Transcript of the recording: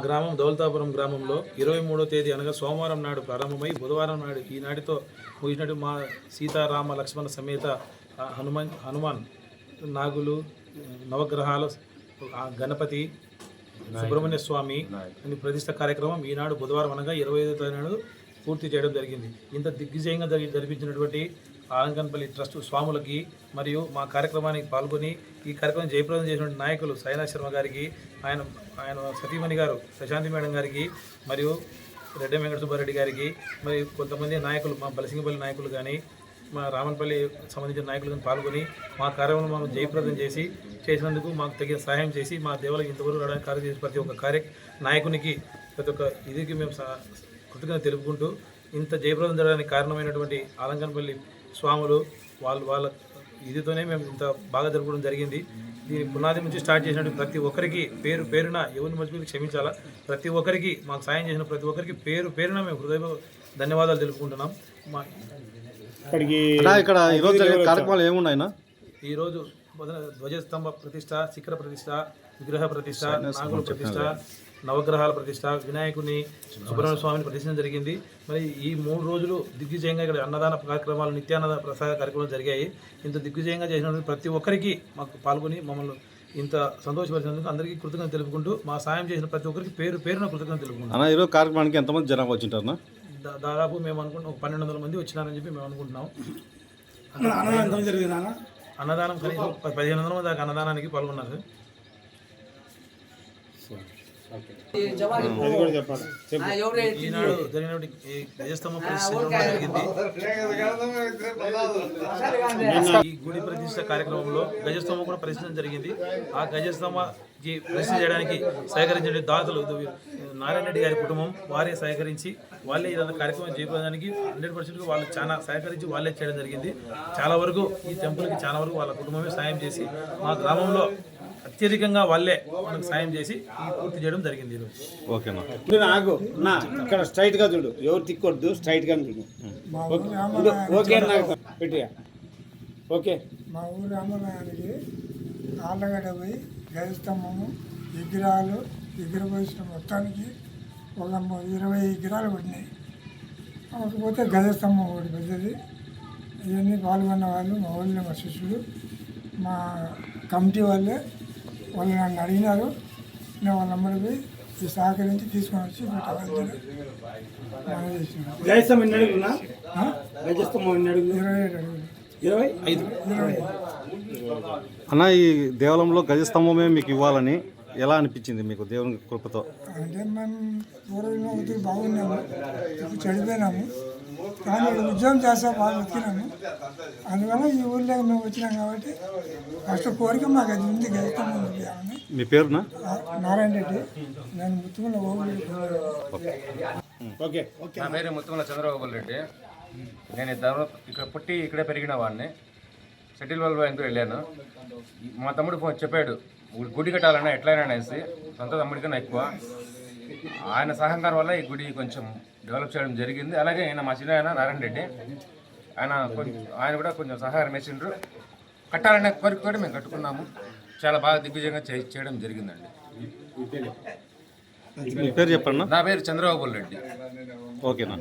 గ్రామం దౌలతాపురం గ్రామంలో 23వ తేదీ అనగా సోమవారం నాడు ప్రారంభమై బుధవారం నాడు ఈనాటితో ముగిసినట్టు మా సీతారామ లక్ష్మణ సమేత హనుమాన్ నాగులు నవగ్రహాల గణపతి సుబ్రహ్మణ్య స్వామి అని ప్రతిష్ట కార్యక్రమం ఈనాడు బుధవారం అనగా 25వ తేదీ నాడు పూర్తి చేయడం జరిగింది. ఇంత దిగ్విజయంగా జరిపించినటువంటి ఆలంకన్పల్లి ట్రస్ట్ స్వాములకి మరియు మా కార్యక్రమానికి పాల్గొని ఈ కార్యక్రమం జయప్రదం చేసినటువంటి నాయకులు సైనా శర్మ గారికి, ఆయన సతీమణి గారు ప్రశాంతి మేడం గారికి, మరియు రెడ్డి వెంకట సుబ్బారెడ్డి గారికి, మరియు కొంతమంది నాయకులు మా బలసింగపల్లి నాయకులు కానీ మా రామన్పల్లి సంబంధించిన నాయకులు కానీ పాల్గొని మా కార్యక్రమం మేము జయప్రదం చేసినందుకు మాకు తగిన సహాయం చేసి మా దేవులకు ఇంతవరకు రావడానికి కార్యం చేసి ప్రతి ఒక్క నాయకునికి ప్రతి ఒక్క ఇదికి మేము కృతజ్ఞత తెలుపుకుంటూ ఇంత జయప్రదం జరగడానికి కారణమైనటువంటి ఆలంకన్పల్లి స్వాములు వాళ్ళ ఇదితోనే మేము ఇంత బాగా జరపడం జరిగింది. దీని పునాది నుంచి స్టార్ట్ చేసినటువంటి ప్రతి ఒక్కరికి పేరున ఎవరిని మర్చిపోయి క్షమించాలా, ప్రతి ఒక్కరికి మాకు సాయం చేసిన ప్రతి ఒక్కరికి పేరున మేము హృదయ ధన్యవాదాలు తెలుపుకుంటున్నాం. ఇక్కడ ఈరోజు కార్యక్రమాలు ఏమున్నాయినా? ఈరోజు ధ్వజస్తంభ ప్రతిష్ట, శిఖర ప్రతిష్ట, విగ్రహ ప్రతిష్ట, నాగుల ప్రతిష్ట, నవగ్రహాల ప్రతిష్ట, వినాయకుని సుబ్రహ్మణ్య స్వామిని ప్రతిష్ఠించడం జరిగింది. మరి ఈ 3 రోజులు దిగ్విజయంగా ఇక్కడ అన్నదాన కార్యక్రమాలు, నిత్యాన్నద ప్రసాద కార్యక్రమాలు జరిగాయి. ఇంత దిగ్విజయంగా చేసినటువంటి ప్రతి ఒక్కరికి మాకు పాల్గొని మమ్మల్ని ఇంత సంతోషపరిచినందుకు అందరికీ కృతజ్ఞత తెలుపుకుంటూ మా సాయం చేసిన ప్రతి ఒక్కరికి పేరున కృతజ్ఞత తెలుపుకుంటాం. ఈరోజు కార్యక్రమానికి ఎంతమంది జనాభా వచ్చింటారు? దాదాపు మేము అనుకుంటున్నాం 1200 మంది వచ్చినారని చెప్పి మేము అనుకుంటున్నాం. అన్నదానం కనీసం 1500 మంది దాకా అన్నదానానికి పాల్గొన్నారు. ఈనాడు జరిగినటువంటి గజస్తంభ ప్రతిష్ట జరిగింది. ఈ గుడి ప్రతిష్ట కార్యక్రమంలో గజస్తంభం కూడా ప్రతిష్ఠించడం జరిగింది. ఆ గజస్తంభకి ప్రతిష్ఠ చేయడానికి సహకరించిన దాతలు నారాయణ రెడ్డి గారి కుటుంబం వారే సహకరించి వాళ్ళే ఇదంతా కార్యక్రమం చేయడానికి 100% వాళ్ళు చాలా సహకరించి వాళ్ళే చేయడం జరిగింది. చాలా వరకు ఈ టెంపుల్కి చాలా వరకు వాళ్ళ కుటుంబమే సాయం చేసి మా గ్రామంలో అత్యధికంగా వాళ్ళే మనకు సాయం చేసి పూర్తి చేయడం జరిగింది. ఓకేనా? నాకు ఇక్కడ స్ట్రైట్ గా చూడు, ఎవరు తిక్కొద్దు, స్ట్రైట్ గా చూడు. ఓకే పెట్టిగా. ఓకే, మా ఊరు రామనానికి ఆళ్ళగడ్డ పోయి గజస్తంభము విగ్రహాలు విగ్రహపోసిన మొత్తానికి ఒక 20 విగ్రహాలు పడినాయి. కాకపోతే గజస్తంభం ఒకటి పెద్దది. ఇవన్నీ పాల్గొన్న వాళ్ళు మా ఊళ్ళో మా శిష్యులు, మా కమిటీ వాళ్ళు నన్ను అడిగినారు. నేను వాళ్ళ నెంబర్ పోయి సహకరించి తీసుకొని వచ్చి అన్న, ఈ దేవాలయంలో గజస్తంభమే మీకు ఇవ్వాలని ఎలా అనిపించింది మీకు దేవుని కృపతో? అంటే మేము పూర్వంలో బాగున్నాము, ఇప్పుడు చెడిపోయినాము. కానీ ఉద్యోగం చేస్తా బాగా వచ్చినాము. అందువల్ల ఈ ఊళ్ళో మేము వచ్చినాం కాబట్టి ఫస్ట్ కోరిక మాకు అది ఉంది, గజస్తంభం చేయాలని. మీ పేరునా? నారాయణ రెడ్డి. నేను ముత్తుమల నా పేరు ముత్తుమల చంద్రబాబు రెడ్డి. నేను ఇక్కడ పుట్టి ఇక్కడే పెరిగిన వాడిని. షటిల్ బాల్ బ్యాంకు వెళ్ళాను. మా తమ్ముడు ఫోన్ చెప్పాడు గుడి కట్టాలన్నా ఎట్లయినా అనేసి. సొంత తమ్ముడి కన్నా ఎక్కువ ఆయన సహకారం వల్ల ఈ గుడి కొంచెం డెవలప్ చేయడం జరిగింది. అలాగే ఆయన మా చిన్న ఆయన నారాయణ రెడ్డి, ఆయన కూడా కొంచెం సహకారం వేసిండ్రు. కట్టాలనే కోరికతో మేము కట్టుకున్నాము. చాలా బాగా దిగ్విజయంగా చేయడం జరిగిందండి. మీ పేరు చెప్పండి. నా పేరు చంద్రబాబు రెడ్డి. ఓకేనా?